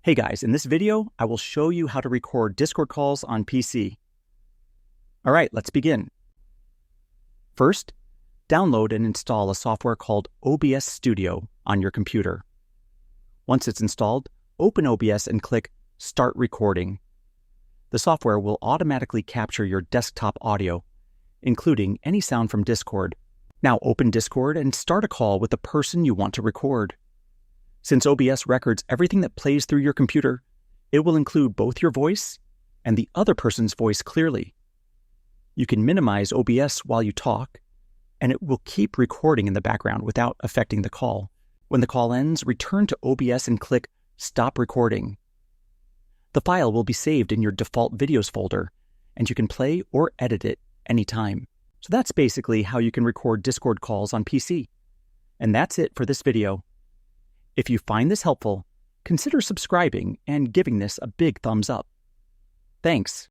Hey guys, in this video, I will show you how to record Discord calls on PC. All right, let's begin. First, download and install a software called OBS Studio on your computer. Once it's installed, open OBS and click Start Recording. The software will automatically capture your desktop audio, including any sound from Discord. Now open Discord and start a call with the person you want to record. Since OBS records everything that plays through your computer, it will include both your voice and the other person's voice clearly. You can minimize OBS while you talk, and it will keep recording in the background without affecting the call. When the call ends, return to OBS and click Stop Recording. The file will be saved in your default videos folder, and you can play or edit it anytime. So that's basically how you can record Discord calls on PC. And that's it for this video. If you find this helpful, consider subscribing and giving this a big thumbs up. Thanks.